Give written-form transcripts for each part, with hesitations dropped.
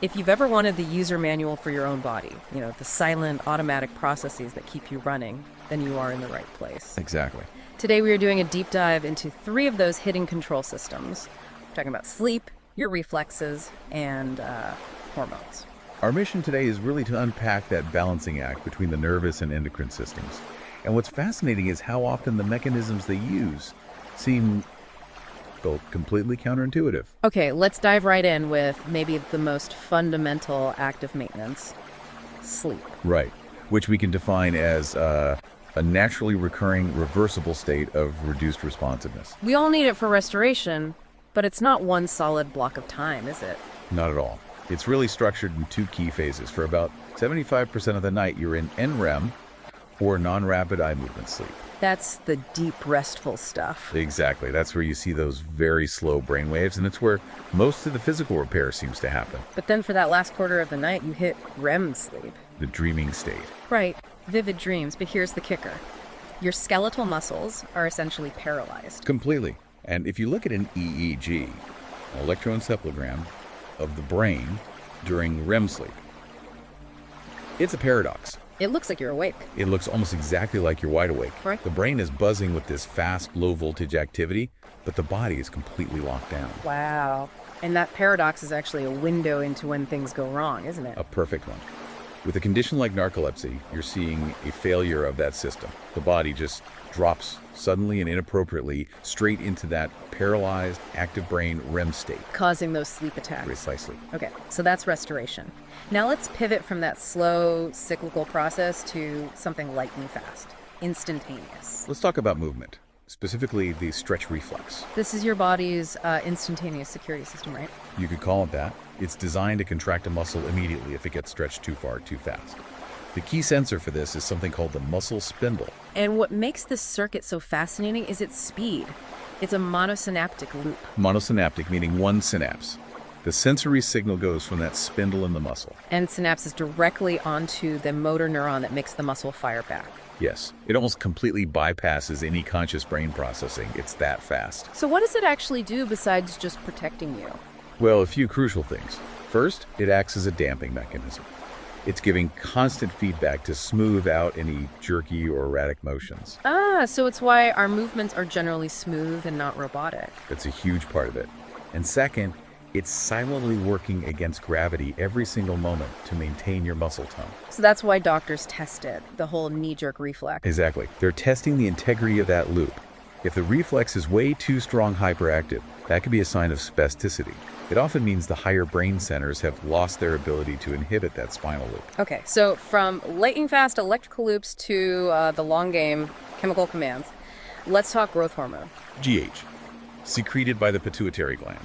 If you've ever wanted the user manual for your own body, the silent automatic processes that keep you running, then you are in the right place. Exactly. Today we are doing a deep dive into 3 of those hidden control systems. We're talking about sleep, your reflexes, and hormones. Our mission today is really to unpack that balancing act between the nervous and endocrine systems. And what's fascinating is how often the mechanisms they use seem both completely counterintuitive. Okay, let's dive right in with maybe the most fundamental act of maintenance, sleep. Right, which we can define as a naturally recurring reversible state of reduced responsiveness. We all need it for restoration, but it's not one solid block of time, is it? Not at all. It's really structured in 2 key phases. For about 75% of the night, you're in NREM, or non-rapid eye movement sleep. That's the deep, restful stuff. Exactly. That's where you see those very slow brain waves, and it's where most of the physical repair seems to happen. But then for that last quarter of the night, you hit REM sleep. The dreaming state. Right. Vivid dreams. But here's the kicker. Your skeletal muscles are essentially paralyzed. Completely. And if you look at an EEG, an electroencephalogram of the brain during REM sleep, it's a paradox. It looks like you're awake. It looks almost exactly like you're wide awake. Right. The brain is buzzing with this fast, low-voltage activity, but the body is completely locked down. Wow. And that paradox is actually a window into when things go wrong, isn't it? A perfect one. With a condition like narcolepsy, you're seeing a failure of that system. The body just drops suddenly and inappropriately straight into that paralyzed, active brain REM state. Causing those sleep attacks. Precisely. Okay, so that's restoration. Now let's pivot from that slow, cyclical process to something lightning fast, instantaneous. Let's talk about movement, specifically the stretch reflex. This is your body's instantaneous security system, right? You could call it that. It's designed to contract a muscle immediately if it gets stretched too far, too fast. The key sensor for this is something called the muscle spindle. And what makes this circuit so fascinating is its speed. It's a monosynaptic loop. Monosynaptic, meaning one synapse. The sensory signal goes from that spindle in the muscle. And synapses directly onto the motor neuron that makes the muscle fire back. Yes, it almost completely bypasses any conscious brain processing. It's that fast. So what does it actually do besides just protecting you? Well, a few crucial things. First, it acts as a damping mechanism. It's giving constant feedback to smooth out any jerky or erratic motions. So it's why our movements are generally smooth and not robotic. That's a huge part of it. And second, it's silently working against gravity every single moment to maintain your muscle tone. So that's why doctors test it, the whole knee-jerk reflex. Exactly. They're testing the integrity of that loop. If the reflex is way too strong hyperactive, that could be a sign of spasticity. It often means the higher brain centers have lost their ability to inhibit that spinal loop. Okay, so from lightning fast electrical loops to the long game chemical commands, let's talk growth hormone. GH, secreted by the pituitary gland.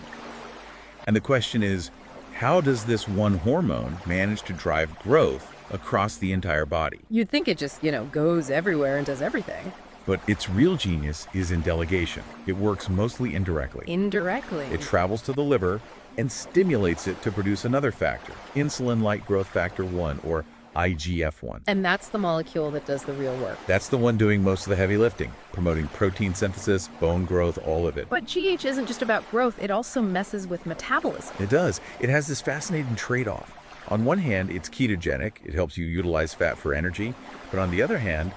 And the question is, how does this one hormone manage to drive growth across the entire body? You'd think it just, goes everywhere and does everything. But its real genius is in delegation. It works mostly indirectly. Indirectly? It travels to the liver and stimulates it to produce another factor, insulin-like growth factor 1, or IGF-1. And that's the molecule that does the real work. That's the one doing most of the heavy lifting, promoting protein synthesis, bone growth, all of it. But GH isn't just about growth, it also messes with metabolism. It does. It has this fascinating trade-off. On one hand, it's ketogenic. It helps you utilize fat for energy. But on the other hand,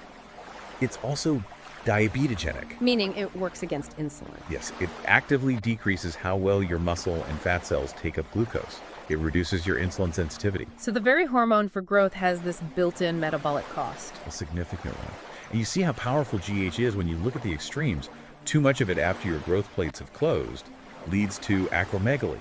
it's also diabetogenic. Meaning it works against insulin. Yes, it actively decreases how well your muscle and fat cells take up glucose. It reduces your insulin sensitivity. So the very hormone for growth has this built-in metabolic cost. A significant one. And you see how powerful GH is when you look at the extremes. Too much of it after your growth plates have closed leads to acromegaly,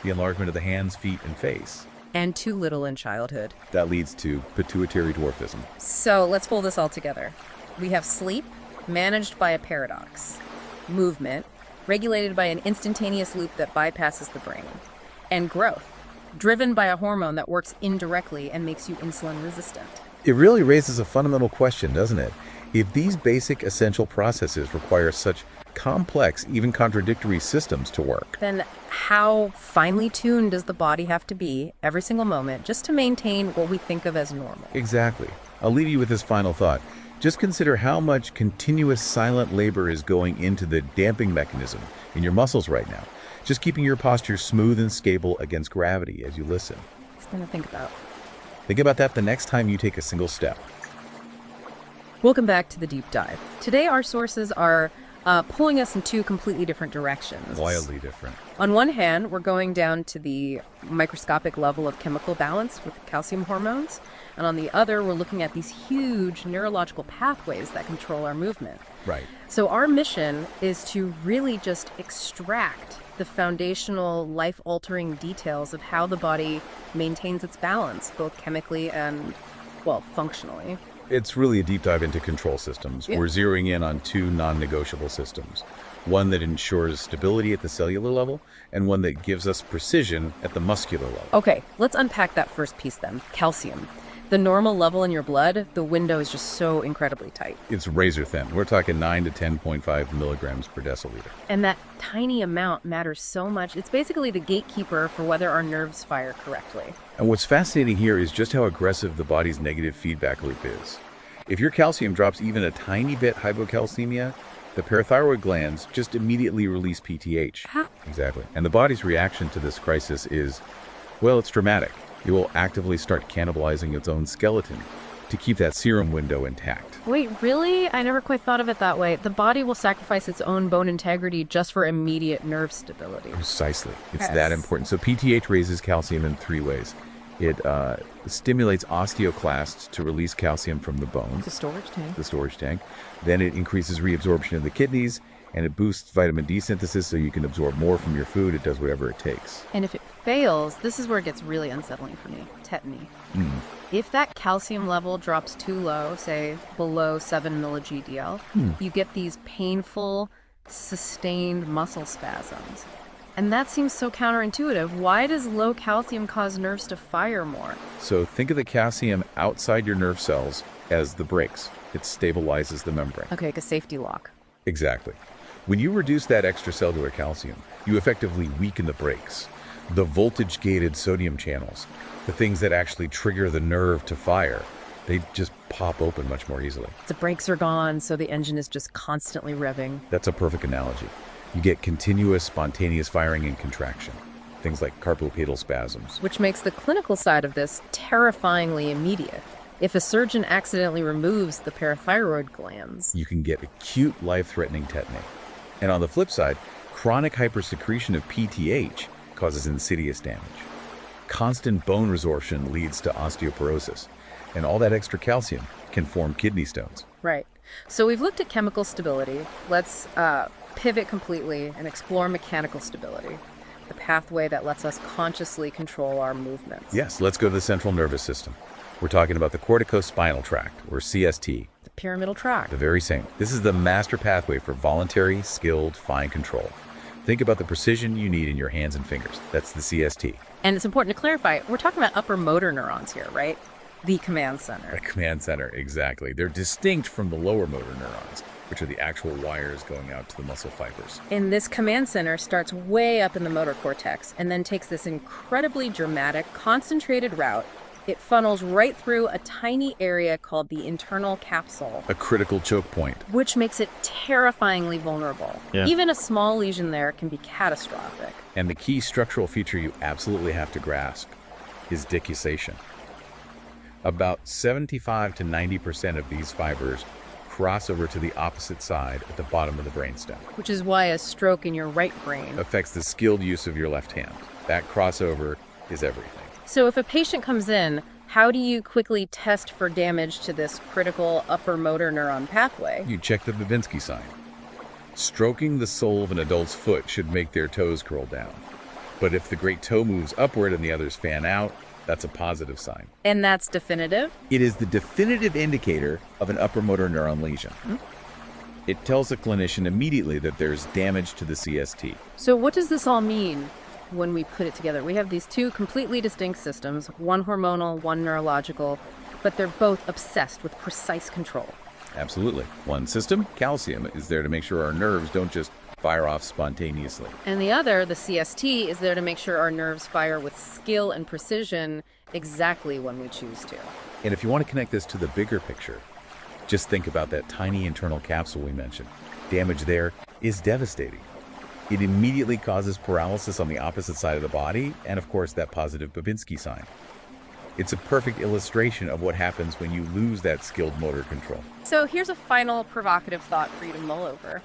the enlargement of the hands, feet, and face. And too little in childhood. That leads to pituitary dwarfism. So let's pull this all together. We have sleep, managed by a paradox. Movement, regulated by an instantaneous loop that bypasses the brain. And growth, driven by a hormone that works indirectly and makes you insulin resistant. It really raises a fundamental question, doesn't it? If these basic essential processes require such complex, even contradictory systems to work, then how finely tuned does the body have to be every single moment just to maintain what we think of as normal? Exactly. I'll leave you with this final thought. Just consider how much continuous silent labor is going into the damping mechanism in your muscles right now, just keeping your posture smooth and stable against gravity as you listen. Something to think about. Think about that the next time you take a single step. Welcome back to the deep dive. Today our sources are pulling us in two completely different directions. Wildly different. On one hand, we're going down to the microscopic level of chemical balance with calcium hormones, and on the other, we're looking at these huge neurological pathways that control our movement. Right. So our mission is to really just extract the foundational life-altering details of how the body maintains its balance, both chemically and, well, functionally. It's really a deep dive into control systems. Yeah. We're zeroing in on two non-negotiable systems. One that ensures stability at the cellular level, and one that gives us precision at the muscular level. Okay, let's unpack that first piece then. Calcium. The normal level in your blood, the window is just so incredibly tight. It's razor thin. We're talking 9 to 10.5 milligrams per deciliter. And that tiny amount matters so much. It's basically the gatekeeper for whether our nerves fire correctly. And what's fascinating here is just how aggressive the body's negative feedback loop is. If your calcium drops even a tiny bit hypocalcemia, the parathyroid glands just immediately release PTH. How? Exactly. And the body's reaction to this crisis is, well, it's dramatic. It will actively start cannibalizing its own skeleton to keep that serum window intact. Wait, really? I never quite thought of it that way. The body will sacrifice its own bone integrity just for immediate nerve stability. Precisely. It's Yes. that important. So PTH raises calcium in three ways. It stimulates osteoclasts to release calcium from the bones, The storage tank. the storage tank. Then it increases reabsorption in the kidneys, and it boosts vitamin D synthesis so you can absorb more from your food. It does whatever it takes. And if it fails, this is where it gets really unsettling for me. Tetany. If that calcium level drops too low, say below 7 milli-GDL, you get these painful, sustained muscle spasms. And that seems so counterintuitive. Why does low calcium cause nerves to fire more? So think of the calcium outside your nerve cells as the brakes. It stabilizes the membrane. Okay, like a safety lock. Exactly. When you reduce that extracellular calcium, you effectively weaken the brakes. The voltage-gated sodium channels, the things that actually trigger the nerve to fire, they just pop open much more easily. The brakes are gone, so the engine is just constantly revving. That's a perfect analogy. You get continuous spontaneous firing and contraction, things like carpal pedal spasms. Which makes the clinical side of this terrifyingly immediate. If a surgeon accidentally removes the parathyroid glands, You can get acute life-threatening tetany. And on the flip side, chronic hypersecretion of PTH causes insidious damage. Constant bone resorption leads to osteoporosis, and all that extra calcium can form kidney stones. right. So we've looked at chemical stability. Let's pivot completely and explore mechanical stability, the pathway that lets us consciously control our movements. Yes, let's go to the central nervous system. We're talking about the corticospinal tract, or CST, The pyramidal tract. the very same. This is the master pathway for voluntary, skilled, fine control. Think about the precision you need in your hands and fingers. That's the CST. And it's important to clarify, we're talking about upper motor neurons here, right? The command center. A command center, exactly. They're distinct from the lower motor neurons, which are the actual wires going out to the muscle fibers. And this command center starts way up in the motor cortex and then takes this incredibly dramatic, concentrated route. It funnels right through a tiny area called the internal capsule, A critical choke point. which makes it terrifyingly vulnerable. Yeah. Even a small lesion there can be catastrophic. And the key structural feature you absolutely have to grasp is decussation. About 75 to 90% of these fibers cross over to the opposite side at the bottom of the brainstem. Which is why a stroke in your right brain. Affects the skilled use of your left hand. That crossover is everything. So if a patient comes in, how do you quickly test for damage to this critical upper motor neuron pathway? You check the Babinski sign. Stroking the sole of an adult's foot should make their toes curl down. But if the great toe moves upward and the others fan out, that's a positive sign. And that's definitive? It is the definitive indicator of an upper motor neuron lesion. It tells a clinician immediately that there's damage to the CST. So what does this all mean when we put it together? We have these two completely distinct systems, one hormonal, one neurological, but they're both obsessed with precise control. Absolutely. One system, calcium, is there to make sure our nerves don't just fire off spontaneously. And the other, the CST, is there to make sure our nerves fire with skill and precision exactly when we choose to. And if you want to connect this to the bigger picture, just think about that tiny internal capsule we mentioned. Damage there is devastating. It immediately causes paralysis on the opposite side of the body, and of course that positive Babinski sign. It's a perfect illustration of what happens when you lose that skilled motor control. So here's a final provocative thought for you to mull over.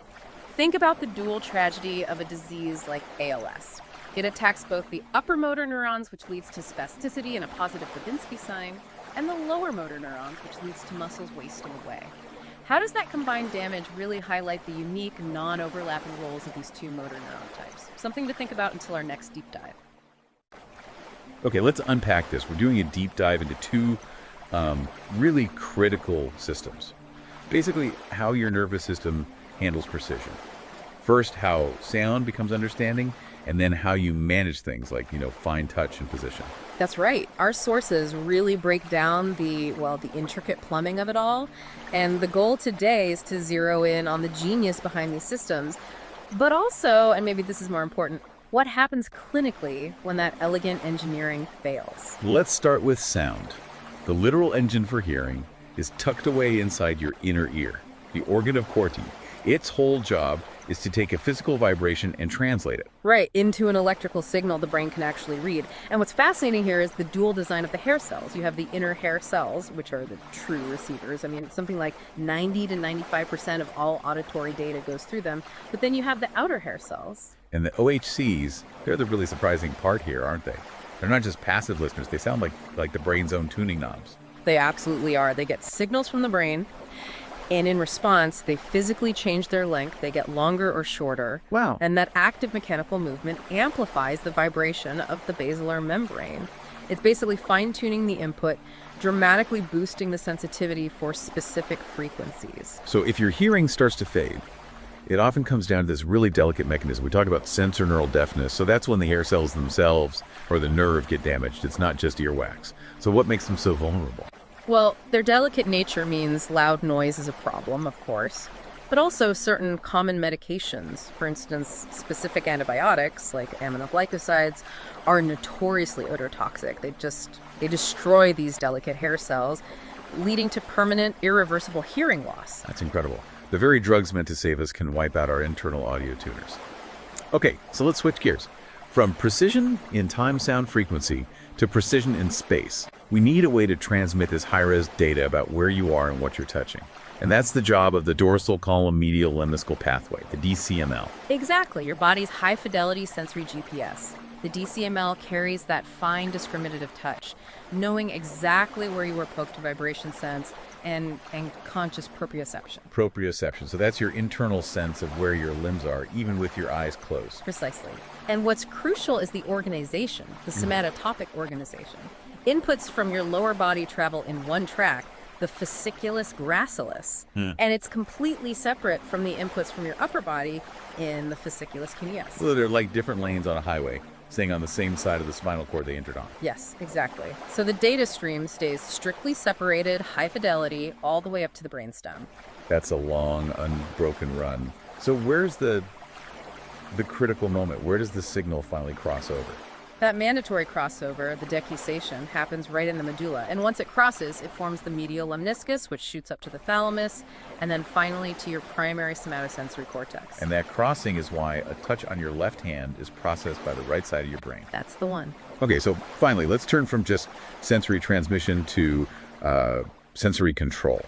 Think about the dual tragedy of a disease like ALS. It attacks both the upper motor neurons, which leads to spasticity and a positive Babinski sign, and the lower motor neurons, which leads to muscles wasting away. How does that combined damage really highlight the unique, non-overlapping roles of these two motor neuron types? Something to think about until our next deep dive. Okay, let's unpack this. We're doing a deep dive into two really critical systems. Basically, how your nervous system handles precision. First, how sound becomes understanding, and then how you manage things like, fine touch and position. That's right. Our sources really break down the intricate plumbing of it all. And the goal today is to zero in on the genius behind these systems. But also, and maybe this is more important, what happens clinically when that elegant engineering fails? Let's start with sound. The literal engine for hearing is tucked away inside your inner ear, the organ of Corti. Its whole job is to take a physical vibration and translate it. Right, into an electrical signal the brain can actually read. And what's fascinating here is the dual design of the hair cells. You have the inner hair cells, which are the true receivers. I mean, something like 90 to 95% of all auditory data goes through them. But then you have the outer hair cells. And the OHCs, they're the really surprising part here, aren't they? They're not just passive listeners. They sound like the brain's own tuning knobs. They absolutely are. They get signals from the brain, and in response, they physically change their length. They get longer or shorter. Wow. And that active mechanical movement amplifies the vibration of the basilar membrane. It's basically fine-tuning the input, dramatically boosting the sensitivity for specific frequencies. So if your hearing starts to fade, it often comes down to this really delicate mechanism. We talk about sensor neural deafness. So that's when the hair cells themselves or the nerve get damaged. It's not just earwax. So what makes them so vulnerable? Well, their delicate nature means loud noise is a problem, of course, but also certain common medications, for instance, specific antibiotics like aminoglycosides, are notoriously ototoxic. They destroy these delicate hair cells, leading to permanent, irreversible hearing loss. That's incredible. The very drugs meant to save us can wipe out our internal audio tuners. Okay, so let's switch gears. From precision in time, sound, frequency to precision in space, we need a way to transmit this high-res data about where you are and what you're touching. And that's the job of the dorsal column medial lemniscal pathway, the DCML. Exactly, your body's high-fidelity sensory GPS. The DCML carries that fine discriminative touch, knowing exactly where you were poked to vibration sense and conscious proprioception. Proprioception. So that's your internal sense of where your limbs are, even with your eyes closed. Precisely. And what's crucial is the organization, the somatotopic organization. Inputs from your lower body travel in one track, the fasciculus gracilis, and it's completely separate from the inputs from your upper body in the fasciculus cuneus. So they're like different lanes on a highway, staying on the same side of the spinal cord they entered on. Yes, exactly. So the data stream stays strictly separated, high fidelity, all the way up to the brainstem. That's a long, unbroken run. So where's the critical moment? Where does the signal finally cross over? That mandatory crossover, the decussation, happens right in the medulla. And once it crosses, it forms the medial lemniscus, which shoots up to the thalamus, and then finally to your primary somatosensory cortex. And that crossing is why a touch on your left hand is processed by the right side of your brain. That's the one. Okay, so finally, let's turn from just sensory transmission to sensory control.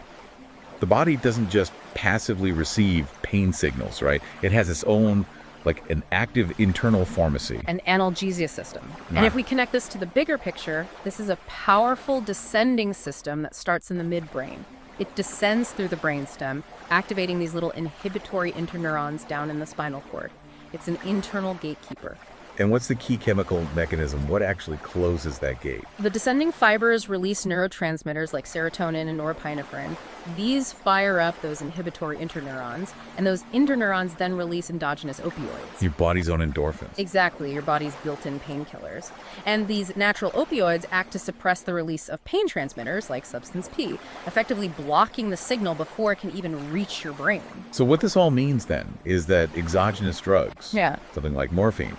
The body doesn't just passively receive pain signals, right? It has its own, like an active internal pharmacy. An analgesia system. And if we connect this to the bigger picture, this is a powerful descending system that starts in the midbrain. It descends through the brainstem, activating these little inhibitory interneurons down in the spinal cord. It's an internal gatekeeper. And what's the key chemical mechanism? What actually closes that gate? The descending fibers release neurotransmitters like serotonin and norepinephrine. These fire up those inhibitory interneurons, and those interneurons then release endogenous opioids. Your body's own endorphins. Exactly, your body's built-in painkillers. And these natural opioids act to suppress the release of pain transmitters like substance P, effectively blocking the signal before it can even reach your brain. So what this all means then is that exogenous drugs, something like morphine,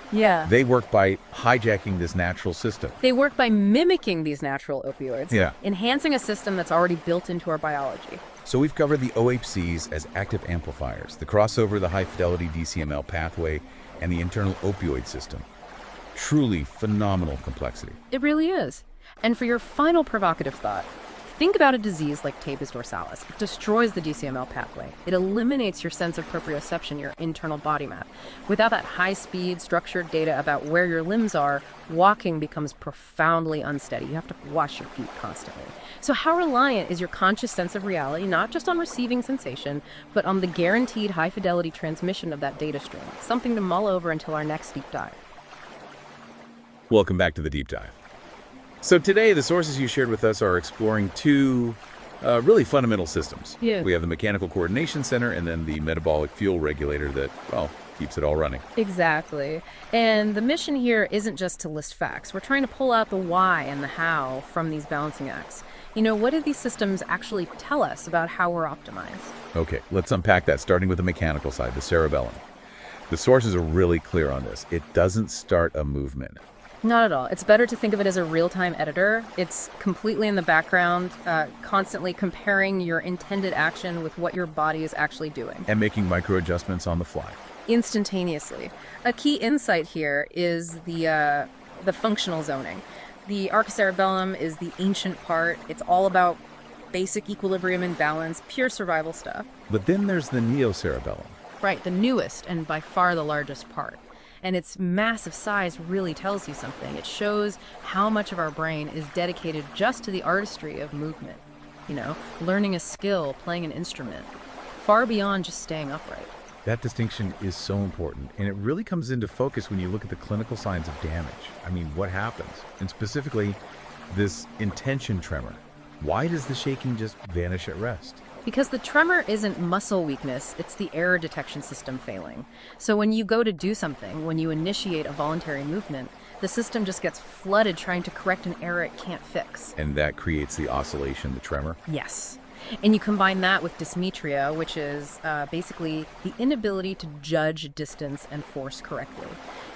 they work by hijacking this natural system. They work by mimicking these natural opioids, enhancing a system that's already built into our biology. So we've covered the OHCs as active amplifiers, the crossover, the high-fidelity DCML pathway, and the internal opioid system. Truly phenomenal complexity. It really is. And for your final provocative thought, think about a disease like tabes dorsalis. It destroys the DCML pathway. It eliminates your sense of proprioception, your internal body map. Without that high-speed, structured data about where your limbs are, walking becomes profoundly unsteady. You have to watch your feet constantly. So how reliant is your conscious sense of reality, not just on receiving sensation, but on the guaranteed high-fidelity transmission of that data stream? Something to mull over until our next deep dive. Welcome back to the deep dive. So today, the sources you shared with us are exploring two really fundamental systems. Yeah. We have the Mechanical Coordination Center and then the metabolic fuel regulator that, well, keeps it all running. Exactly. And the mission here isn't just to list facts. We're trying to pull out the why and the how from these balancing acts. You know, what do these systems actually tell us about how we're optimized? Okay, let's unpack that, starting with the mechanical side, the cerebellum. The sources are really clear on this. It doesn't start a movement. Not at all. It's better to think of it as a real-time editor. It's completely in the background, constantly comparing your intended action with what your body is actually doing. And making micro-adjustments on the fly. Instantaneously. A key insight here is the functional zoning. The archicerebellum is the ancient part. It's all about basic equilibrium and balance, pure survival stuff. But then there's the neocerebellum. Right, the newest and by far the largest part. And its massive size really tells you something. It shows how much of our brain is dedicated just to the artistry of movement. You know, learning a skill, playing an instrument, far beyond just staying upright. That distinction is so important, and it really comes into focus when you look at the clinical signs of damage. I mean, what happens? And specifically, this intention tremor. Why does the shaking just vanish at rest? Because the tremor isn't muscle weakness, it's the error detection system failing. So when you go to do something, when you initiate a voluntary movement, the system just gets flooded trying to correct an error it can't fix. And that creates the oscillation, the tremor? Yes. And you combine that with dysmetria, which is basically the inability to judge distance and force correctly.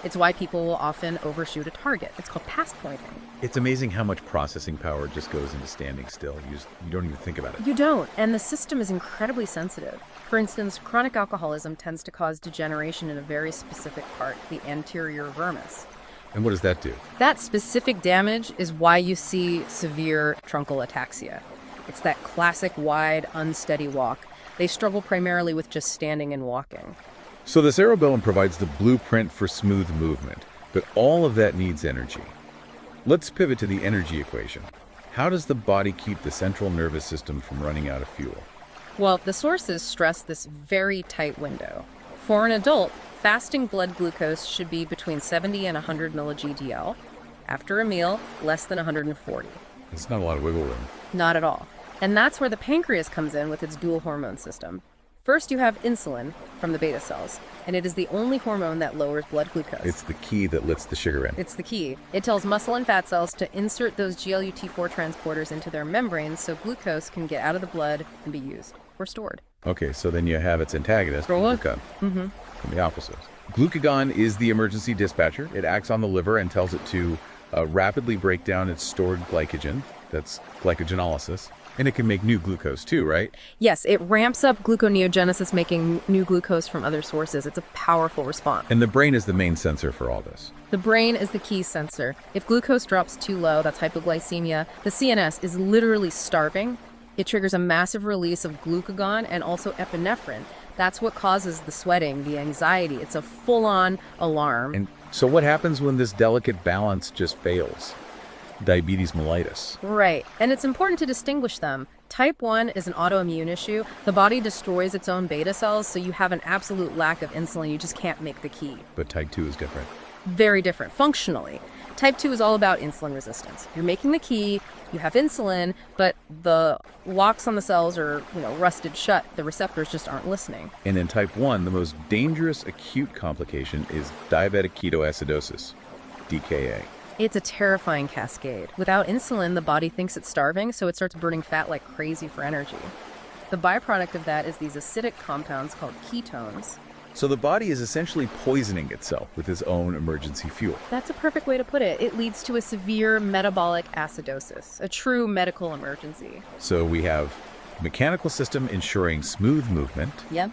It's why people will often overshoot a target. It's called pass pointing. It's amazing how much processing power just goes into standing still. You don't even think about it. You don't, and the system is incredibly sensitive. For instance, chronic alcoholism tends to cause degeneration in a very specific part, the anterior vermis. And what does that do? That specific damage is why you see severe truncal ataxia. It's that classic wide, unsteady walk. They struggle primarily with just standing and walking. So the cerebellum provides the blueprint for smooth movement, but all of that needs energy. Let's pivot to the energy equation. How does the body keep the central nervous system from running out of fuel? Well, the sources stress this very tight window. For an adult, fasting blood glucose should be between 70 and 100 milli-GDL. After a meal, less than 140. It's not a lot of wiggle room. Not at all. And that's where the pancreas comes in with its dual hormone system. First, you have insulin from the beta cells, and it is the only hormone that lowers blood glucose. It's the key that lets the sugar in. It's the key. It tells muscle and fat cells to insert those GLUT4 transporters into their membranes so glucose can get out of the blood and be used or stored. Okay, so then you have its antagonist, Glucagon. glucagon, from the alpha source. Glucagon is the emergency dispatcher. It acts on the liver and tells it to rapidly break down its stored glycogen. That's glycogenolysis. And it can make new glucose too, right? Yes, it ramps up gluconeogenesis, making new glucose from other sources. It's a powerful response. And the brain is the main sensor for all this. The brain is the key sensor. If glucose drops too low, that's hypoglycemia, the CNS is literally starving. It triggers a massive release of glucagon and also epinephrine. That's what causes the sweating, the anxiety. It's a full-on alarm. And so what happens when this delicate balance just fails? Diabetes mellitus. Right. And it's important to distinguish them. Type 1 is an autoimmune issue. The body destroys its own beta cells, so you have an absolute lack of insulin. You just can't make the key. But type 2 is different. Very different, functionally. Type 2 is all about insulin resistance. You're making the key, you have insulin, but the locks on the cells are, rusted shut. The receptors just aren't listening. And in type 1, the most dangerous acute complication is diabetic ketoacidosis, DKA. It's a terrifying cascade. Without insulin, the body thinks it's starving, so it starts burning fat like crazy for energy. The byproduct of that is these acidic compounds called ketones. So the body is essentially poisoning itself with its own emergency fuel. That's a perfect way to put it. It leads to a severe metabolic acidosis, a true medical emergency. So we have mechanical system ensuring smooth movement. Yep.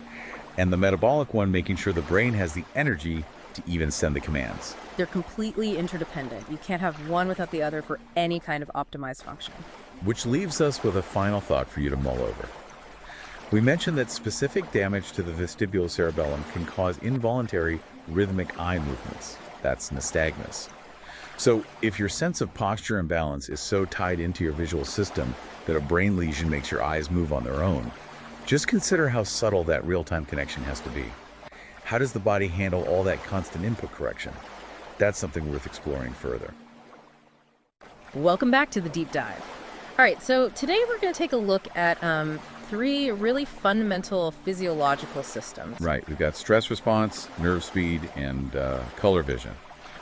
And the metabolic one making sure the brain has the energy to even send the commands. They're completely interdependent. You can't have one without the other for any kind of optimized function. Which leaves us with a final thought for you to mull over. We mentioned that specific damage to the vestibulocerebellum can cause involuntary rhythmic eye movements. That's nystagmus. So if your sense of posture and balance is so tied into your visual system that a brain lesion makes your eyes move on their own, just consider how subtle that real-time connection has to be. How does the body handle all that constant input correction? That's something worth exploring further. Welcome back to the deep dive. All right, so today we're going to take a look at three really fundamental physiological systems. Right, we've got stress response, nerve speed, and color vision.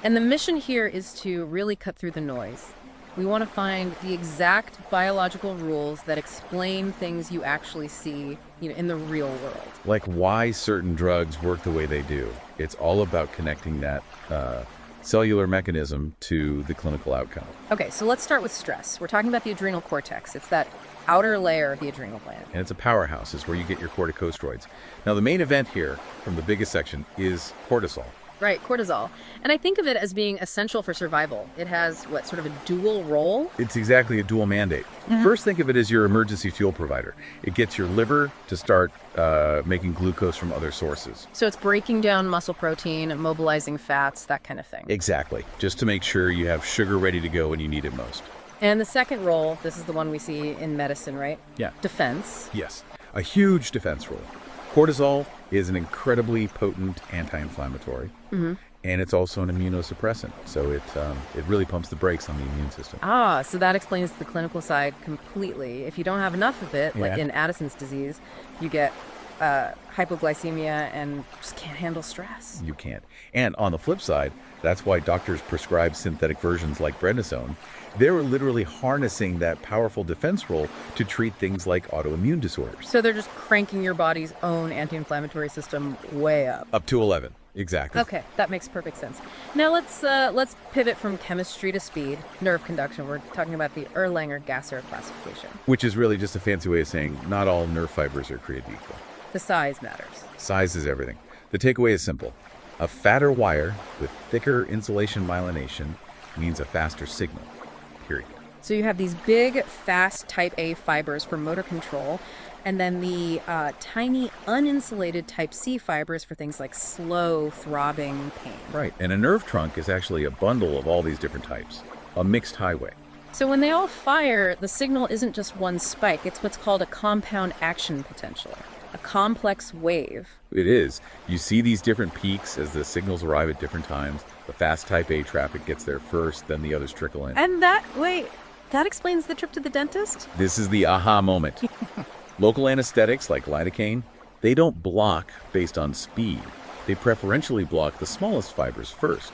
And the mission here is to really cut through the noise. We want to find the exact biological rules that explain things you actually see, in the real world. Like why certain drugs work the way they do. It's all about connecting that cellular mechanism to the clinical outcome. Okay, so let's start with stress. We're talking about the adrenal cortex. It's that outer layer of the adrenal gland. And it's a powerhouse. It's where you get your corticosteroids. Now, the main event here from the biggest section is cortisol. Right, cortisol. And I think of it as being essential for survival. It has, sort of a dual role? It's exactly a dual mandate. First, think of it as your emergency fuel provider. It gets your liver to start making glucose from other sources. So it's breaking down muscle protein, mobilizing fats, that kind of thing. Exactly. Just to make sure you have sugar ready to go when you need it most. And the second role, this is the one we see in medicine, right? Yeah. Defense. Yes. A huge defense role. Cortisol is an incredibly potent anti-inflammatory, and it's also an immunosuppressant. So it really pumps the brakes on the immune system. Ah, so that explains the clinical side completely. If you don't have enough of it, like in Addison's disease, you get hypoglycemia and just can't handle stress. You can't. And on the flip side, that's why doctors prescribe synthetic versions like prednisone. They're literally harnessing that powerful defense role to treat things like autoimmune disorders. So they're just cranking your body's own anti-inflammatory system way up. Up to 11. Exactly. Okay, that makes perfect sense. Now let's pivot from chemistry to speed, nerve conduction. We're talking about the Erlanger-Gasser classification. Which is really just a fancy way of saying not all nerve fibers are created equal. The size matters. Size is everything. The takeaway is simple. A fatter wire with thicker insulation myelination means a faster signal, period. So you have these big, fast type A fibers for motor control, and then the tiny, uninsulated type C fibers for things like slow, throbbing pain. Right, and a nerve trunk is actually a bundle of all these different types, a mixed highway. So when they all fire, the signal isn't just one spike, it's what's called a compound action potential. A complex wave. It is. You see these different peaks as the signals arrive at different times. The fast type A traffic gets there first, then the others trickle in. And that explains the trip to the dentist? This is the aha moment. Local anesthetics like lidocaine, they don't block based on speed. They preferentially block the smallest fibers first,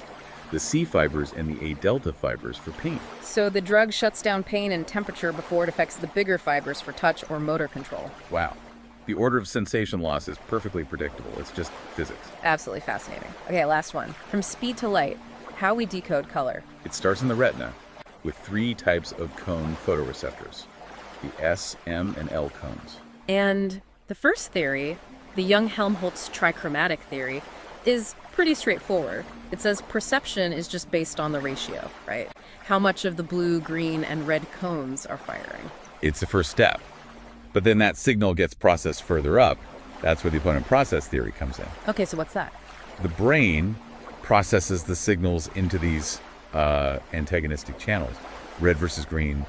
the C fibers and the A delta fibers for pain. So the drug shuts down pain and temperature before it affects the bigger fibers for touch or motor control. Wow. The order of sensation loss is perfectly predictable. It's just physics. Absolutely fascinating. Okay, last one. From speed to light, how we decode color. It starts in the retina with 3 types of cone photoreceptors, the S, M, and L cones. And the first theory, the Young-Helmholtz trichromatic theory, is pretty straightforward. It says perception is just based on the ratio, right? How much of the blue, green, and red cones are firing. It's the first step. But then that signal gets processed further up. That's where the opponent process theory comes in. Okay, so what's that? The brain processes the signals into these antagonistic channels. Red versus green,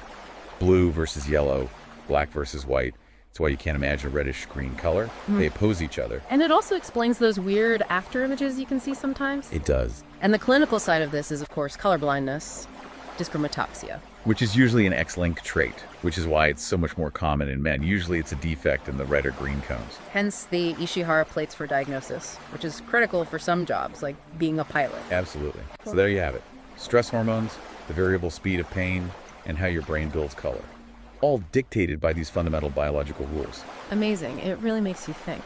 blue versus yellow, black versus white. That's why you can't imagine a reddish-green color. They oppose each other. And it also explains those weird after images you can see sometimes. It does. And the clinical side of this is, of course, colorblindness, dyschromatopsia. Which is usually an X-linked trait, which is why it's so much more common in men. Usually it's a defect in the red or green cones. Hence the Ishihara plates for diagnosis, which is critical for some jobs, like being a pilot. Absolutely. So there you have it. Stress hormones, the variable speed of pain, and how your brain builds color. All dictated by these fundamental biological rules. Amazing. It really makes you think.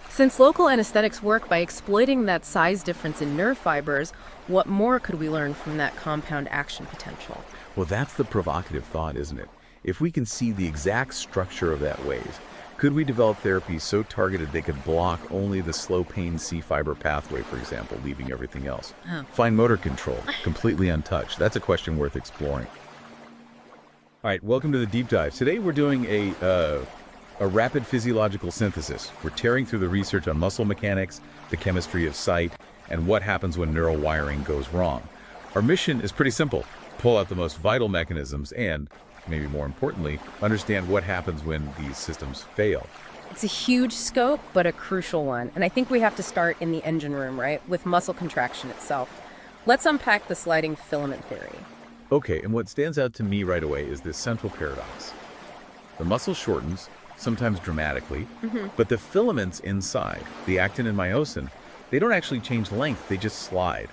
Since local anesthetics work by exploiting that size difference in nerve fibers, what more could we learn from that compound action potential? Well, that's the provocative thought, isn't it? If we can see the exact structure of that wave, Could we develop therapies so targeted they could block only the slow pain C fiber pathway, for example, leaving everything else? Oh. Fine motor control, completely untouched. That's a question worth exploring. All right, welcome to the deep dive. Today we're doing a rapid physiological synthesis. We're tearing through the research on muscle mechanics, the chemistry of sight, and what happens when neural wiring goes wrong. Our mission is pretty simple: pull out the most vital mechanisms and, maybe more importantly, understand what happens when these systems fail. It's a huge scope, but a crucial one. And I think we have to start in the engine room, right? With muscle contraction itself. Let's unpack the sliding filament theory. Okay, and what stands out to me right away is this central paradox. The muscle shortens, sometimes dramatically, but the filaments inside, the actin and myosin, they don't actually change length, they just slide.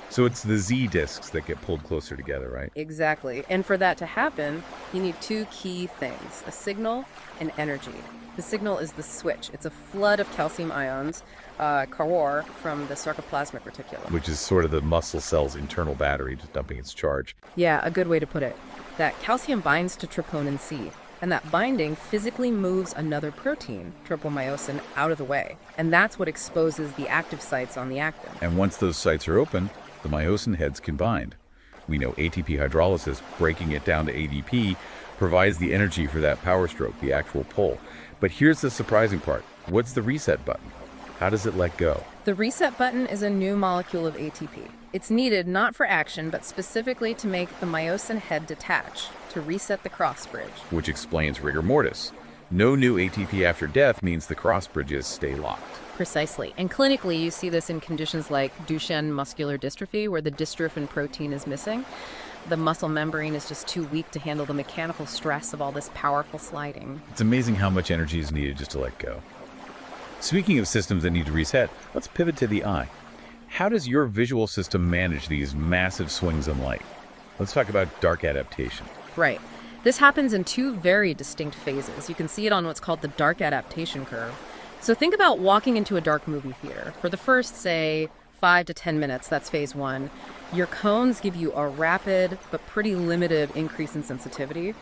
So it's the Z discs that get pulled closer together, right? Exactly. And for that to happen, you need two key things: a signal and energy. The signal is the switch. It's a flood of calcium ions, CoR, from the sarcoplasmic reticulum. Which is sort of the muscle cell's internal battery, just dumping its charge. Yeah, a good way to put it. That calcium binds to troponin C, and that binding physically moves another protein, tropomyosin, out of the way. And that's what exposes the active sites on the actin. And once those sites are open, the myosin heads can bind. We know ATP hydrolysis, breaking it down to ADP, provides the energy for that power stroke, the actual pull. But here's the surprising part. What's the reset button? How does it let go? The reset button is a new molecule of ATP. It's needed not for action, but specifically to make the myosin head detach, to reset the cross bridge. Which explains rigor mortis. No new ATP after death means the cross bridges stay locked. Precisely. And clinically, you see this in conditions like Duchenne muscular dystrophy, where the dystrophin protein is missing. The muscle membrane is just too weak to handle the mechanical stress of all this powerful sliding. It's amazing how much energy is needed just to let go. Speaking of systems that need to reset, let's pivot to the eye. How does your visual system manage these massive swings in light? Let's talk about dark adaptation. Right. This happens in two very distinct phases. You can see it on what's called the dark adaptation curve. So think about walking into a dark movie theater. For the first, say, 5 to 10 minutes, that's phase one, your cones give you a rapid but pretty limited increase in sensitivity.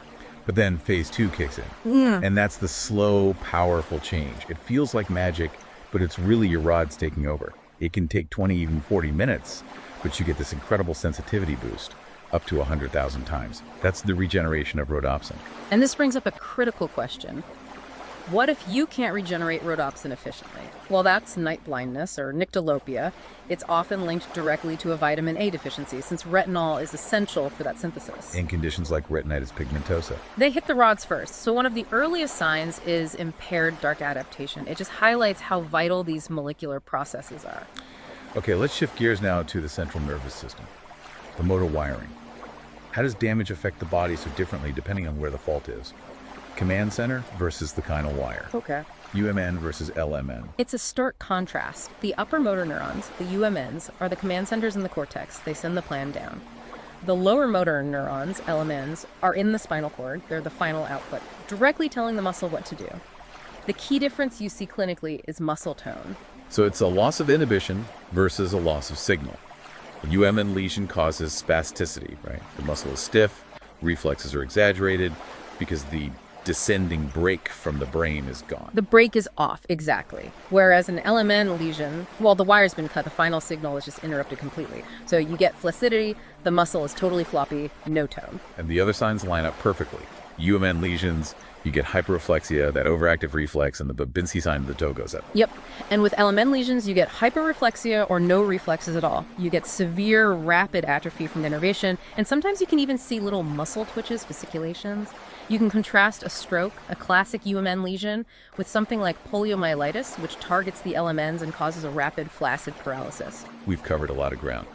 But then phase two kicks in. And that's the slow, powerful change. It feels like magic, but it's really your rods taking over. It can take 20, even 40 minutes, but you get this incredible sensitivity boost, up to 100,000 times. That's the regeneration of rhodopsin. And this brings up a critical question. What if you can't regenerate rhodopsin efficiently? Well, that's night blindness, or nyctalopia. It's often linked directly to a vitamin A deficiency, since retinol is essential for that synthesis. In conditions like retinitis pigmentosa. They hit the rods first. So one of the earliest signs is impaired dark adaptation. It just highlights how vital these molecular processes are. Okay, let's shift gears now to the central nervous system, the motor wiring. How does damage affect the body so differently depending on where the fault is? Command center versus the kinal wire. Okay. UMN versus LMN. It's a stark contrast. The upper motor neurons, the UMNs, are the command centers in the cortex. They send the plan down. The lower motor neurons, LMNs, are in the spinal cord. They're the final output, directly telling the muscle what to do. The key difference you see clinically is muscle tone. So it's a loss of inhibition versus a loss of signal. A UMN lesion causes spasticity, right? The muscle is stiff, reflexes are exaggerated because the descending brake from the brain is gone. The brake is off, exactly. Whereas an LMN lesion, well, the wire's been cut, the final signal is just interrupted completely. So you get flaccidity, the muscle is totally floppy, no tone. And the other signs line up perfectly. UMN lesions, you get hyperreflexia, that overactive reflex, and the Babinski sign of the toe goes up. Yep. And with LMN lesions, you get hyperreflexia or no reflexes at all. You get severe, rapid atrophy from the innervation, and sometimes you can even see little muscle twitches, fasciculations. You can contrast a stroke, a classic UMN lesion, with something like poliomyelitis, which targets the LMNs and causes a rapid flaccid paralysis. We've covered a lot of ground.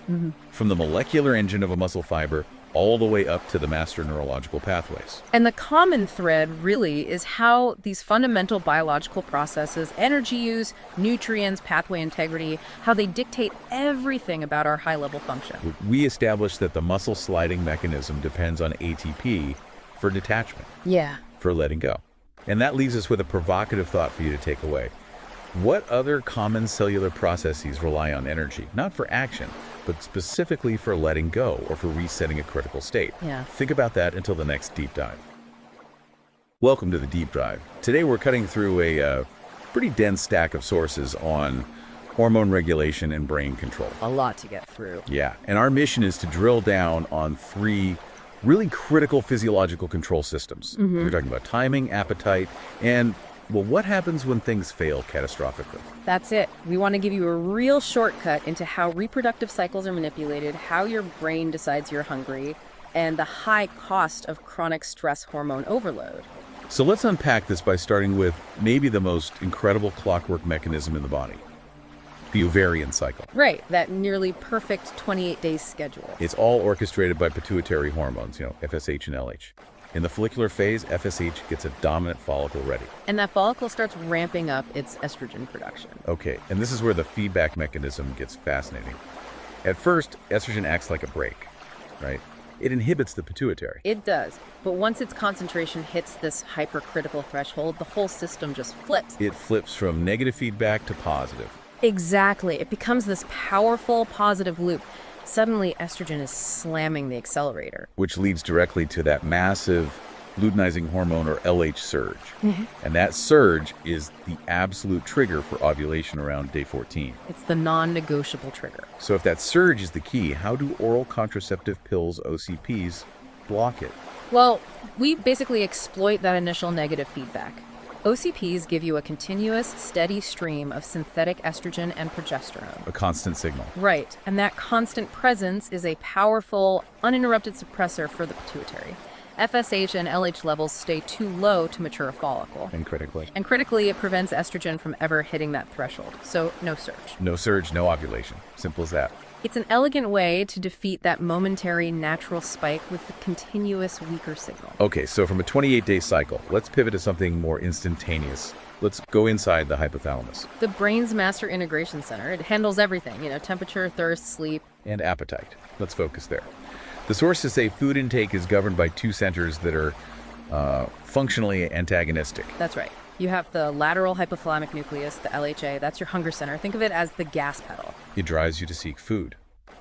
From the molecular engine of a muscle fiber all the way up to the master neurological pathways. And the common thread really is how these fundamental biological processes, energy use, nutrients, pathway integrity, how they dictate everything about our high-level function. We established that the muscle sliding mechanism depends on ATP for detachment, Yeah. for letting go. And that leaves us with a provocative thought for you to take away. What other common cellular processes rely on energy, not for action, but specifically for letting go or for resetting a critical state? Yeah. Think about that until the next deep dive. Welcome to the deep dive. Today we're cutting through a pretty dense stack of sources on hormone regulation and brain control. A lot to get through. Yeah, and our mission is to drill down on three really critical physiological control systems. We're talking about timing, appetite, and, well, what happens when things fail catastrophically? That's it. We want to give you a real shortcut into how reproductive cycles are manipulated, how your brain decides you're hungry, and the high cost of chronic stress hormone overload. So let's unpack this by starting with maybe the most incredible clockwork mechanism in the body, the ovarian cycle. Right, that nearly perfect 28-day schedule. It's all orchestrated by pituitary hormones, FSH and LH. In the follicular phase, FSH gets a dominant follicle ready. And that follicle starts ramping up its estrogen production. Okay, and this is where the feedback mechanism gets fascinating. At first, estrogen acts like a brake, right? It inhibits the pituitary. It does, but once its concentration hits this hypercritical threshold, the whole system just flips. It flips from negative feedback to positive. Exactly. It becomes this powerful positive loop. Suddenly, estrogen is slamming the accelerator. Which leads directly to that massive luteinizing hormone, or LH surge. And that surge is the absolute trigger for ovulation around day 14. It's the non-negotiable trigger. So if that surge is the key, how do oral contraceptive pills, OCPs, block it? Well, we basically exploit that initial negative feedback. OCPs give you a continuous, steady stream of synthetic estrogen and progesterone. A constant signal. Right, and that constant presence is a powerful, uninterrupted suppressor for the pituitary. FSH and LH levels stay too low to mature a follicle. And critically? And critically, it prevents estrogen from ever hitting that threshold. So, no surge. No surge, no ovulation. Simple as that. It's an elegant way to defeat that momentary natural spike with a continuous weaker signal. Okay, so from a 28-day cycle, let's pivot to something more instantaneous. Let's go inside the hypothalamus. The brain's master integration center. It handles everything, temperature, thirst, sleep. And appetite. Let's focus there. The sources say food intake is governed by two centers that are functionally antagonistic. That's right. You have the lateral hypothalamic nucleus, the LHA. That's your hunger center. Think of it as the gas pedal. It drives you to seek food.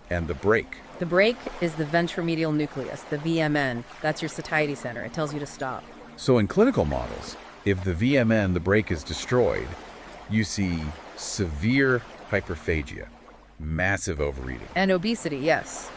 And the brake. The brake is the ventromedial nucleus, the VMN. That's your satiety center. It tells you to stop. So in clinical models, if the VMN, the brake, is destroyed, you see severe hyperphagia, massive overeating. And obesity, yes.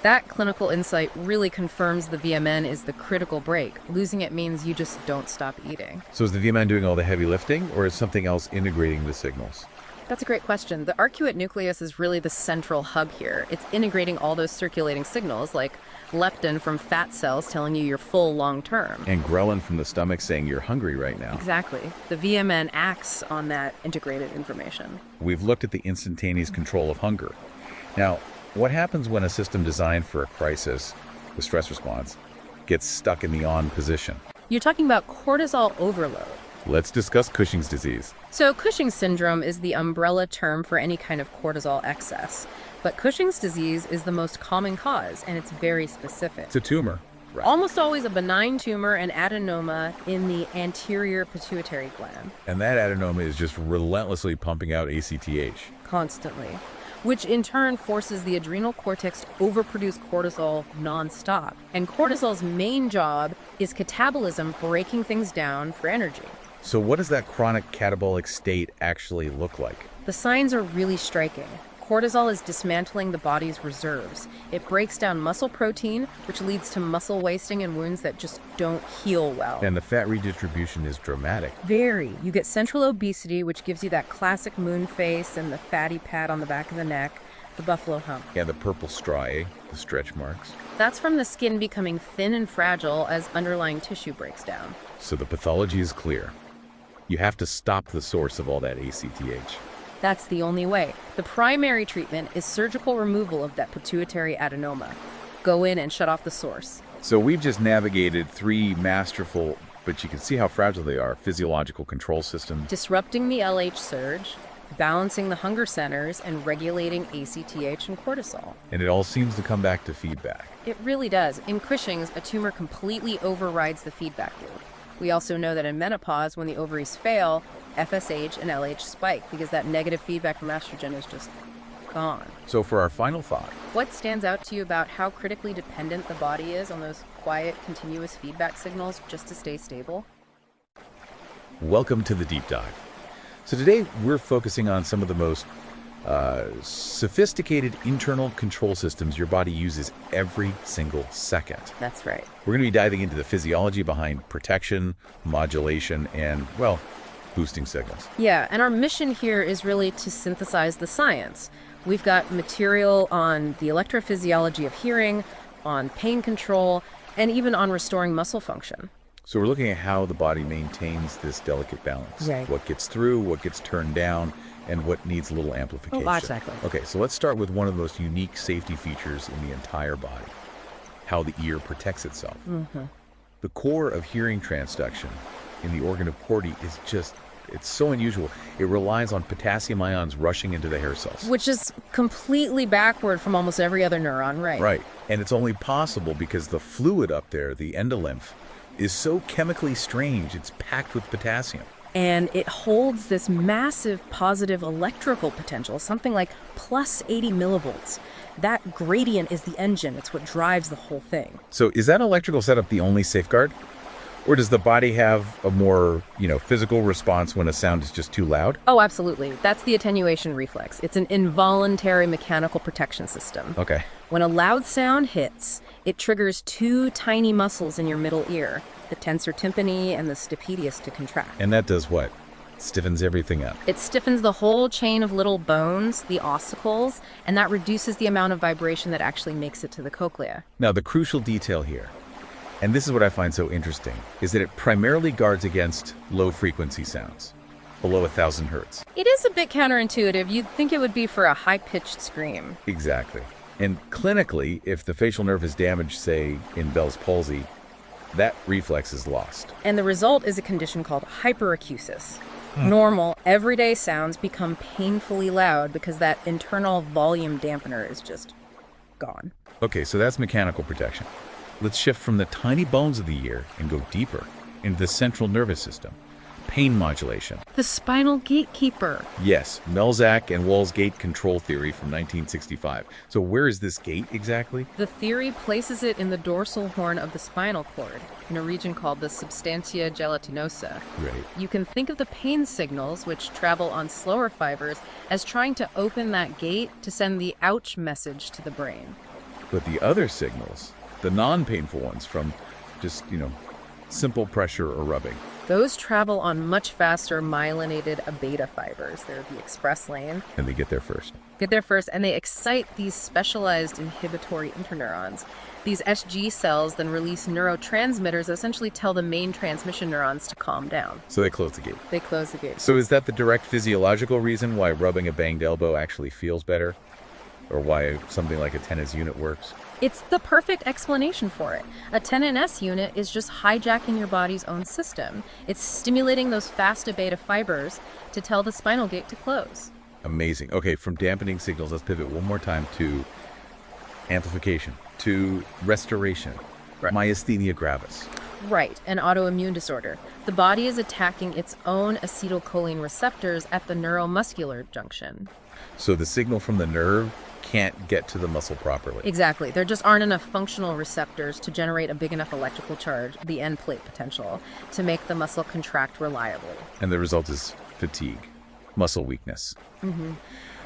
That clinical insight really confirms the VMN is the critical brake. Losing it means you just don't stop eating. So is the VMN doing all the heavy lifting, or is something else integrating the signals? That's a great question. The arcuate nucleus is really the central hub here. It's integrating all those circulating signals, like leptin from fat cells telling you you're full long term. And ghrelin from the stomach saying you're hungry right now. Exactly. The VMN acts on that integrated information. We've looked at the instantaneous control of hunger. Now, what happens when a system designed for a crisis, the stress response, gets stuck in the on position? You're talking about cortisol overload. Let's discuss Cushing's disease. So Cushing's syndrome is the umbrella term for any kind of cortisol excess. But Cushing's disease is the most common cause, and it's very specific. It's a tumor. Right. Almost always a benign tumor and adenoma in the anterior pituitary gland. And that adenoma is just relentlessly pumping out ACTH. Constantly. Which in turn forces the adrenal cortex to overproduce cortisol nonstop. And cortisol's main job is catabolism, breaking things down for energy. So what does that chronic catabolic state actually look like? The signs are really striking. Cortisol is dismantling the body's reserves. It breaks down muscle protein, which leads to muscle wasting and wounds that just don't heal well. And the fat redistribution is dramatic. Very. You get central obesity, which gives you that classic moon face and the fatty pad on the back of the neck, the buffalo hump. And the purple striae, the stretch marks. That's from the skin becoming thin and fragile as underlying tissue breaks down. So the pathology is clear. You have to stop the source of all that ACTH. That's the only way. The primary treatment is surgical removal of that pituitary adenoma. Go in and shut off the source. So we've just navigated three masterful, but you can see how fragile they are, physiological control systems. Disrupting the LH surge, balancing the hunger centers, and regulating ACTH and cortisol. And it all seems to come back to feedback. It really does. In Cushing's, a tumor completely overrides the feedback loop. We also know that in menopause, when the ovaries fail, FSH and LH spike because that negative feedback from estrogen is just gone. So for our final thought, what stands out to you about how critically dependent the body is on those quiet, continuous feedback signals just to stay stable? Welcome to the deep dive. So today we're focusing on some of the most sophisticated internal control systems your body uses every single second. That's right. We're going to be diving into the physiology behind protection, modulation, and, well, boosting signals. Yeah, and our mission here is really to synthesize the science. We've got material on the electrophysiology of hearing, on pain control, and even on restoring muscle function. So we're looking at how the body maintains this delicate balance. Right. What gets through, what gets turned down, and what needs a little amplification. Oh, exactly. Okay, so let's start with one of the most unique safety features in the entire body, how the ear protects itself. The core of hearing transduction in the organ of Corti is just, it's so unusual. It relies on potassium ions rushing into the hair cells. Which is completely backward from almost every other neuron, right? Right, and it's only possible because the fluid up there, the endolymph, is so chemically strange, it's packed with potassium. And it holds this massive positive electrical potential, something like plus 80 millivolts. That gradient is the engine. It's what drives the whole thing. So is that electrical setup the only safeguard? Or does the body have a more, physical response when a sound is just too loud? Oh, absolutely. That's the attenuation reflex. It's an involuntary mechanical protection system. Okay. When a loud sound hits, it triggers two tiny muscles in your middle ear, the tensor tympani and the stapedius, to contract. And that does what? Stiffens everything up. It stiffens the whole chain of little bones, the ossicles, and that reduces the amount of vibration that actually makes it to the cochlea. Now, the crucial detail here, and this is what I find so interesting, is that it primarily guards against low-frequency sounds, below 1,000 hertz. It is a bit counterintuitive. You'd think it would be for a high-pitched scream. Exactly. And clinically, if the facial nerve is damaged, say, in Bell's palsy, that reflex is lost. And the result is a condition called hyperacusis. Normal, everyday sounds become painfully loud because that internal volume dampener is just gone. Okay, so that's mechanical protection. Let's shift from the tiny bones of the ear and go deeper into the central nervous system. Pain modulation. The spinal gatekeeper. Yes, Melzack and Wall's gate control theory from 1965. So where is this gate exactly? The theory places it in the dorsal horn of the spinal cord, in a region called the substantia gelatinosa. Right. You can think of the pain signals, which travel on slower fibers, as trying to open that gate to send the ouch message to the brain. But the other signals, the non-painful ones from just, simple pressure or rubbing, Those travel on much faster myelinated beta fibers. They're the express lane. and they get there first. And they excite these specialized inhibitory interneurons. These SG cells then release neurotransmitters that essentially tell the main transmission neurons to calm down. So they close the gate. They close the gate. So is that the direct physiological reason why rubbing a banged elbow actually feels better? Or why something like a tennis unit works? It's the perfect explanation for it. A 10NS unit is just hijacking your body's own system. It's stimulating those fast beta fibers to tell the spinal gate to close. Amazing. Okay, from dampening signals, let's pivot one more time to amplification, to restoration, myasthenia gravis. Right, an autoimmune disorder. The body is attacking its own acetylcholine receptors at the neuromuscular junction. So the signal from the nerve can't get to the muscle properly. Exactly. There just aren't enough functional receptors to generate a big enough electrical charge, the end plate potential, to make the muscle contract reliably. And the result is fatigue, muscle weakness.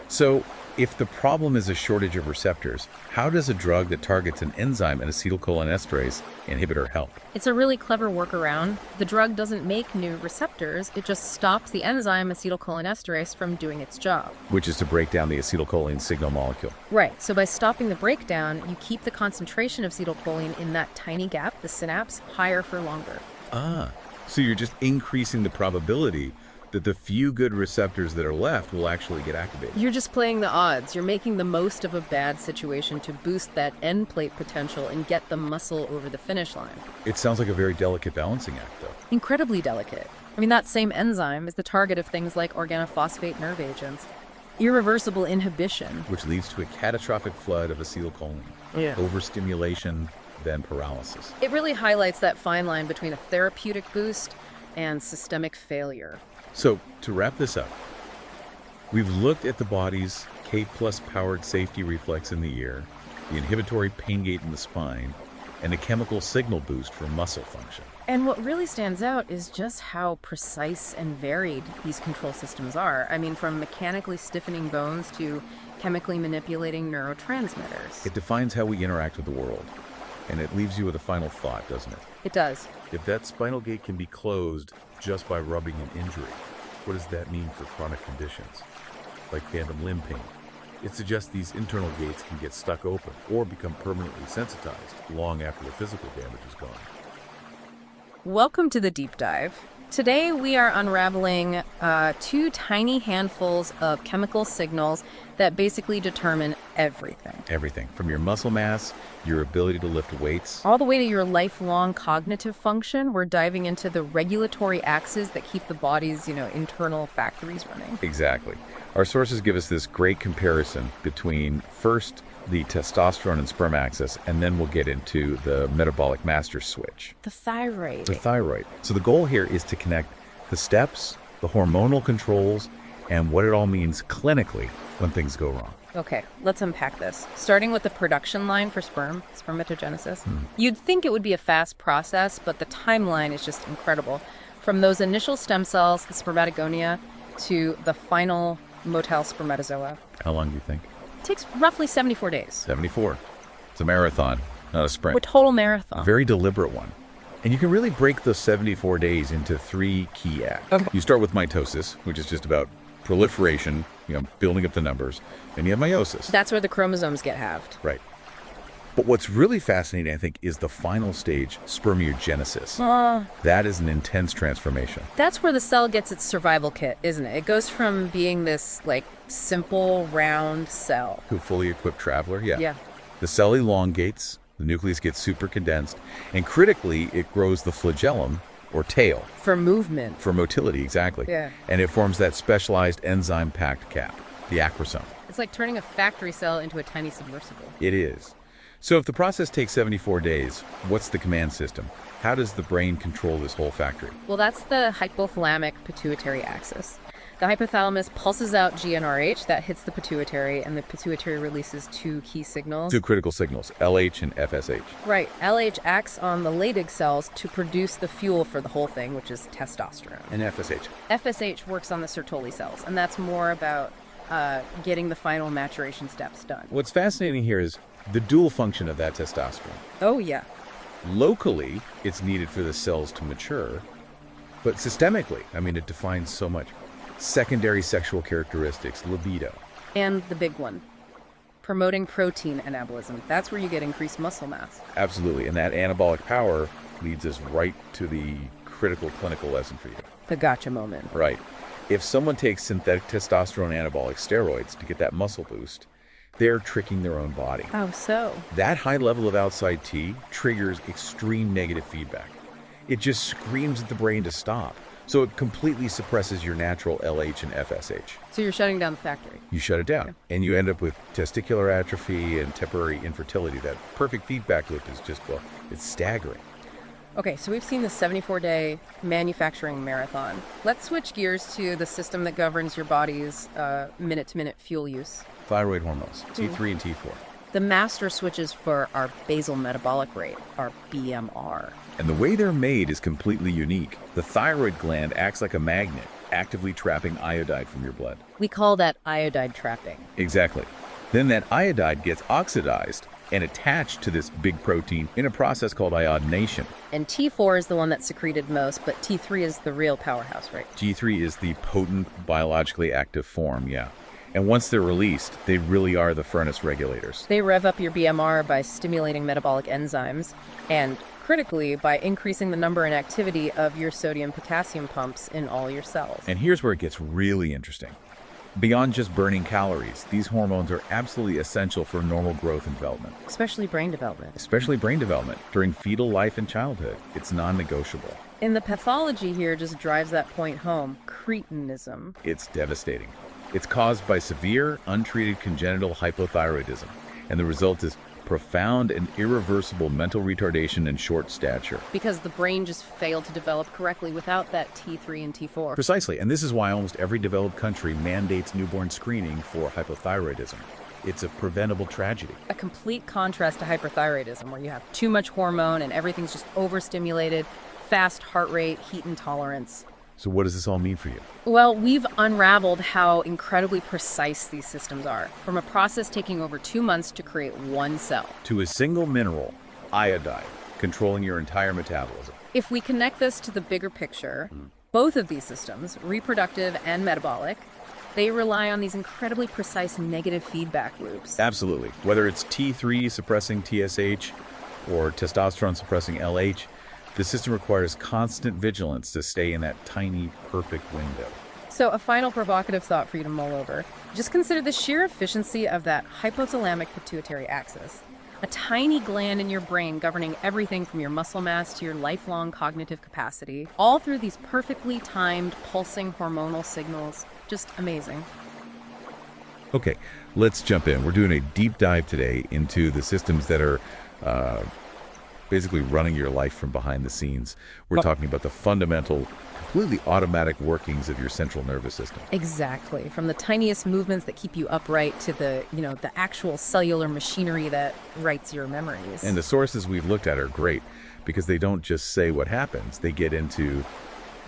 So if the problem is a shortage of receptors, how does a drug that targets an enzyme, an acetylcholinesterase inhibitor, help? It's a really clever workaround. The drug doesn't make new receptors. It just stops the enzyme acetylcholinesterase from doing its job. Which is to break down the acetylcholine signal molecule. Right. So by stopping the breakdown, you keep the concentration of acetylcholine in that tiny gap, the synapse, higher for longer. So you're just increasing the probability that the few good receptors that are left will actually get activated. You're just playing the odds. You're making the most of a bad situation to boost that end plate potential and get the muscle over the finish line. It sounds like a very delicate balancing act, though. Incredibly delicate. I mean, that same enzyme is the target of things like organophosphate nerve agents. Irreversible inhibition. Which leads to a catastrophic flood of acetylcholine. Yeah. Overstimulation, then paralysis. It really highlights that fine line between a therapeutic boost and systemic failure. So, to wrap this up, we've looked at the body's K+ powered safety reflex in the ear, the inhibitory pain gate in the spine, and a chemical signal boost for muscle function. And what really stands out is just how precise and varied these control systems are. I mean, from mechanically stiffening bones to chemically manipulating neurotransmitters. It defines how we interact with the world, and it leaves you with a final thought, doesn't it? It does. If that spinal gate can be closed just by rubbing an injury, what does that mean for chronic conditions, like phantom limb pain? It suggests these internal gates can get stuck open or become permanently sensitized long after the physical damage is gone. Welcome to the deep dive. Today we are unraveling two tiny handfuls of chemical signals that basically determine everything. Everything, from your muscle mass, your ability to lift weights, All the way to your lifelong cognitive function. We're diving into the regulatory axes that keep the body's, internal factories running. Exactly. Our sources give us this great comparison between first the testosterone and sperm axis, and then we'll get into the metabolic master switch, The thyroid. the thyroid. So the goal here is to connect the steps, the hormonal controls, and what it all means clinically when things go wrong. Okay, let's unpack this. Starting with the production line for spermatogenesis. You'd think it would be a fast process, but the timeline is just incredible. From those initial stem cells, the spermatogonia, to the final motile spermatozoa. How long do you think? Takes roughly 74 days. 74. It's a marathon, not a sprint. A total marathon. A very deliberate one. And you can really break those 74 days into three key acts. Okay. You start with mitosis, which is just about proliferation, building up the numbers. Then you have meiosis. That's where the chromosomes get halved. Right. But what's really fascinating, I think, is the final stage, spermiogenesis. That is an intense transformation. That's where the cell gets its survival kit, isn't it? It goes from being this, simple, round cell. A fully equipped traveler, yeah. Yeah. The cell elongates, the nucleus gets super condensed, and critically, it grows the flagellum, or tail, For movement. for motility, exactly. Yeah. And it forms that specialized enzyme-packed cap, the acrosome. It's like turning a factory cell into a tiny submersible. It is. So if the process takes 74 days, what's the command system? How does the brain control this whole factory? Well, that's the hypothalamic pituitary axis. The hypothalamus pulses out GnRH that hits the pituitary, and the pituitary releases two key signals. Two critical signals, LH and FSH. Right. LH acts on the Leydig cells to produce the fuel for the whole thing, which is testosterone. And FSH. FSH works on the Sertoli cells, and that's more about getting the final maturation steps done. What's fascinating here is the dual function of that testosterone. Oh, yeah. Locally, it's needed for the cells to mature, but systemically, it defines so much. Secondary sexual characteristics, libido. And the big one, promoting protein anabolism. That's where you get increased muscle mass. Absolutely, and that anabolic power leads us right to the critical clinical lesson for you. The gotcha moment. Right. If someone takes synthetic testosterone anabolic steroids to get that muscle boost, they're tricking their own body. How so? That high level of outside T triggers extreme negative feedback. It just screams at the brain to stop. So it completely suppresses your natural LH and FSH. So you're shutting down the factory. You shut it down, and you end up with testicular atrophy and temporary infertility. That perfect feedback loop is just, it's staggering. Okay, so we've seen the 74-day manufacturing marathon. Let's switch gears to the system that governs your body's minute-to-minute fuel use. Thyroid hormones, T3 and T4. The master switches for our basal metabolic rate, our BMR. And the way they're made is completely unique. The thyroid gland acts like a magnet, actively trapping iodide from your blood. We call that iodide trapping. Exactly. Then that iodide gets oxidized and attached to this big protein in a process called iodination. And T4 is the one that's secreted most, but T3 is the real powerhouse, right? G3 is the potent, biologically active form, yeah. And once they're released, they really are the furnace regulators. They rev up your BMR by stimulating metabolic enzymes and, critically, by increasing the number and activity of your sodium-potassium pumps in all your cells. And here's where it gets really interesting. Beyond just burning calories, these hormones are absolutely essential for normal growth and development. Especially brain development. Especially brain development. During fetal life and childhood, it's non-negotiable. And the pathology here just drives that point home. Cretinism. It's devastating. It's caused by severe, untreated congenital hypothyroidism, and the result is profound and irreversible mental retardation and short stature. Because the brain just failed to develop correctly without that T3 and T4. Precisely, and this is why almost every developed country mandates newborn screening for hypothyroidism. It's a preventable tragedy. A complete contrast to hyperthyroidism, where you have too much hormone and everything's just overstimulated, fast heart rate, heat intolerance. So what does this all mean for you? Well, we've unraveled how incredibly precise these systems are, from a process taking over 2 months to create one cell. To a single mineral, iodine, controlling your entire metabolism. If we connect this to the bigger picture, both of these systems, reproductive and metabolic, they rely on these incredibly precise negative feedback loops. Absolutely. Whether it's T3 suppressing TSH or testosterone suppressing LH, the system requires constant vigilance to stay in that tiny, perfect window. So a final provocative thought for you to mull over. Just consider the sheer efficiency of that hypothalamic pituitary axis. A tiny gland in your brain governing everything from your muscle mass to your lifelong cognitive capacity, all through these perfectly timed, pulsing hormonal signals. Just amazing. Okay, let's jump in. We're doing a deep dive today into the systems that are basically running your life from behind the scenes. We're talking about the fundamental, completely automatic workings of your central nervous system. Exactly. From the tiniest movements that keep you upright to the actual cellular machinery that writes your memories. And the sources we've looked at are great because they don't just say what happens. They get into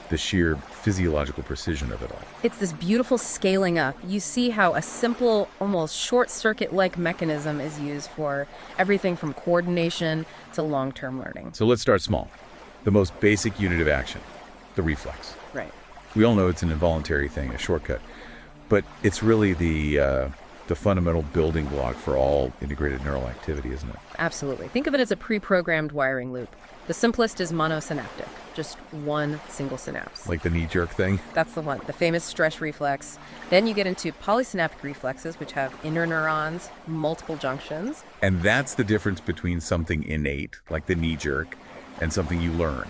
the sheer physiological precision of it all. It's this beautiful scaling up. You see how a simple, almost short-circuit-like mechanism is used for everything from coordination to long-term learning. So let's start small. The most basic unit of action, the reflex. Right. We all know it's an involuntary thing, a shortcut, but it's really the fundamental building block for all integrated neural activity, isn't it? Absolutely. Think of it as a pre-programmed wiring loop. The simplest is monosynaptic, just one single synapse. Like the knee-jerk thing? That's the one, the famous stretch reflex. Then you get into polysynaptic reflexes, which have interneurons, multiple junctions. And that's the difference between something innate, like the knee-jerk, and something you learn,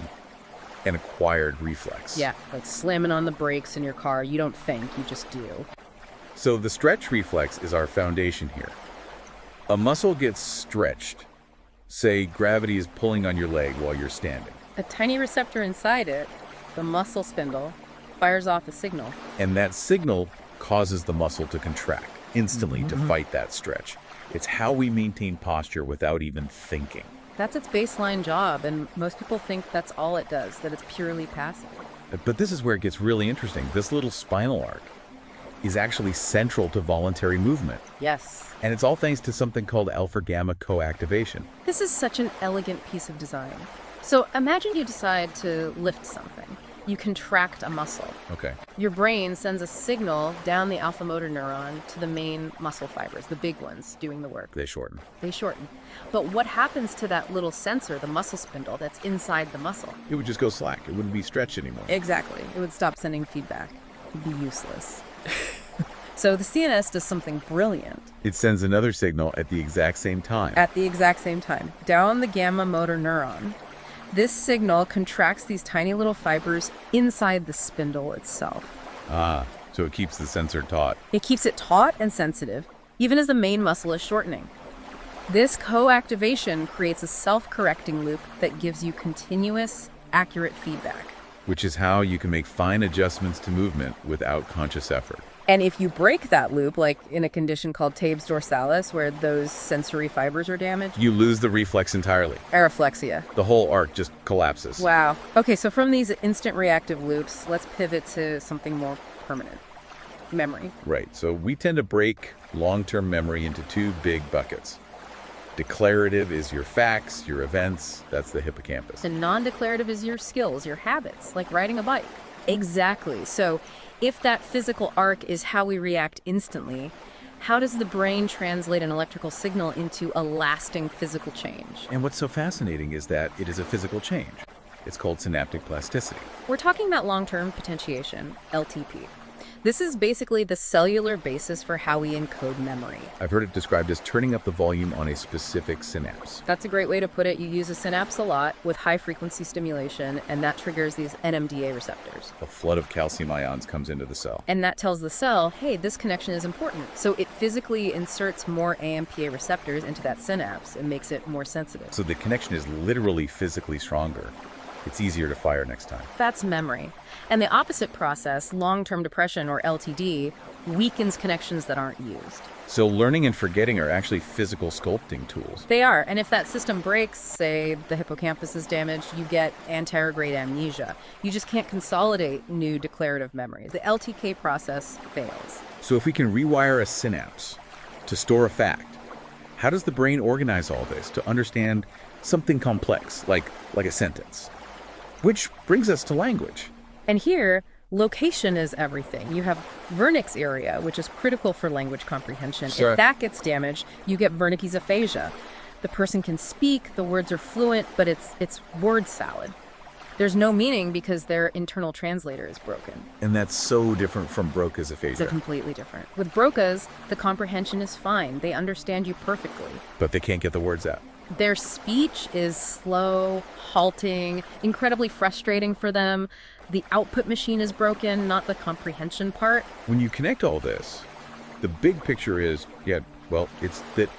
an acquired reflex. Yeah, like slamming on the brakes in your car. You don't think, you just do. So the stretch reflex is our foundation here. A muscle gets stretched. Say gravity is pulling on your leg while you're standing. A tiny receptor inside it, the muscle spindle, fires off a signal. And that signal causes the muscle to contract instantly to fight that stretch. It's how we maintain posture without even thinking. That's its baseline job, and most people think that's all it does, that it's purely passive. But this is where it gets really interesting. This little spinal arc is actually central to voluntary movement. Yes. And it's all thanks to something called alpha-gamma coactivation. This is such an elegant piece of design. So imagine you decide to lift something. You contract a muscle. Okay. Your brain sends a signal down the alpha motor neuron to the main muscle fibers, the big ones doing the work. They shorten. They shorten. But what happens to that little sensor, the muscle spindle, that's inside the muscle? It would just go slack. It wouldn't be stretched anymore. Exactly. It would stop sending feedback. It would be useless. So the CNS does something brilliant. It sends another signal at the exact same time. At the exact same time, down the gamma motor neuron. This signal contracts these tiny little fibers inside the spindle itself. Ah, so it keeps the sensor taut. It keeps it taut and sensitive, even as the main muscle is shortening. This co-activation creates a self-correcting loop that gives you continuous, accurate feedback. Which is how you can make fine adjustments to movement without conscious effort. And if you break that loop, like in a condition called tabes dorsalis, where those sensory fibers are damaged, You lose the reflex entirely. areflexia. The whole arc just collapses. Wow. Okay, so from these instant reactive loops, let's pivot to something more permanent. Memory. Right, so we tend to break long-term memory into two big buckets. Declarative is your facts, your events, that's the hippocampus. And non-declarative is your skills, your habits, like riding a bike. Exactly. So if that physical arc is how we react instantly, how does the brain translate an electrical signal into a lasting physical change? And what's so fascinating is that it is a physical change. It's called synaptic plasticity. We're talking about long-term potentiation, LTP. This is basically the cellular basis for how we encode memory. I've heard it described as turning up the volume on a specific synapse. That's a great way to put it. You use a synapse a lot with high-frequency stimulation, and that triggers these NMDA receptors. A flood of calcium ions comes into the cell. And that tells the cell, hey, this connection is important. So it physically inserts more AMPA receptors into that synapse and makes it more sensitive. So the connection is literally physically stronger. It's easier to fire next time. That's memory. And the opposite process, long-term depression or LTD, weakens connections that aren't used. So learning and forgetting are actually physical sculpting tools. They are, and if that system breaks, say the hippocampus is damaged, you get anterograde amnesia. You just can't consolidate new declarative memories. The LTK process fails. So if we can rewire a synapse to store a fact, how does the brain organize all this to understand something complex, like a sentence? Which brings us to language. And here, location is everything. You have Wernicke's area, which is critical for language comprehension. Sure. If that gets damaged, you get Wernicke's aphasia. The person can speak, the words are fluent, but it's word salad. There's no meaning because their internal translator is broken. And that's so different from Broca's aphasia. It's completely different. With Broca's, the comprehension is fine. They understand you perfectly. But they can't get the words out. Their speech is slow, halting, incredibly frustrating for them. The output machine is broken, not the comprehension part. When you connect all this, the big picture is, it's that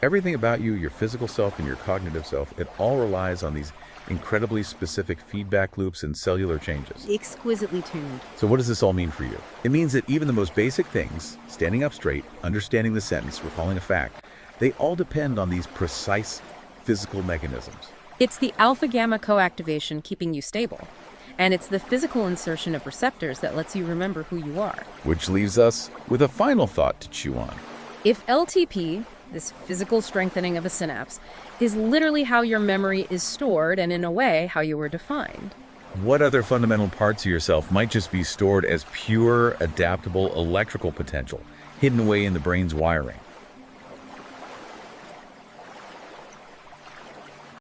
everything about you, your physical self and your cognitive self, it all relies on these incredibly specific feedback loops and cellular changes. Exquisitely tuned. So what does this all mean for you? It means that even the most basic things, standing up straight, understanding the sentence, recalling a fact, they all depend on these precise physical mechanisms. It's the alpha-gamma coactivation keeping you stable. And it's the physical insertion of receptors that lets you remember who you are. Which leaves us with a final thought to chew on. If LTP, this physical strengthening of a synapse, is literally how your memory is stored and in a way how you were defined, what other fundamental parts of yourself might just be stored as pure, adaptable electrical potential, hidden away in the brain's wiring?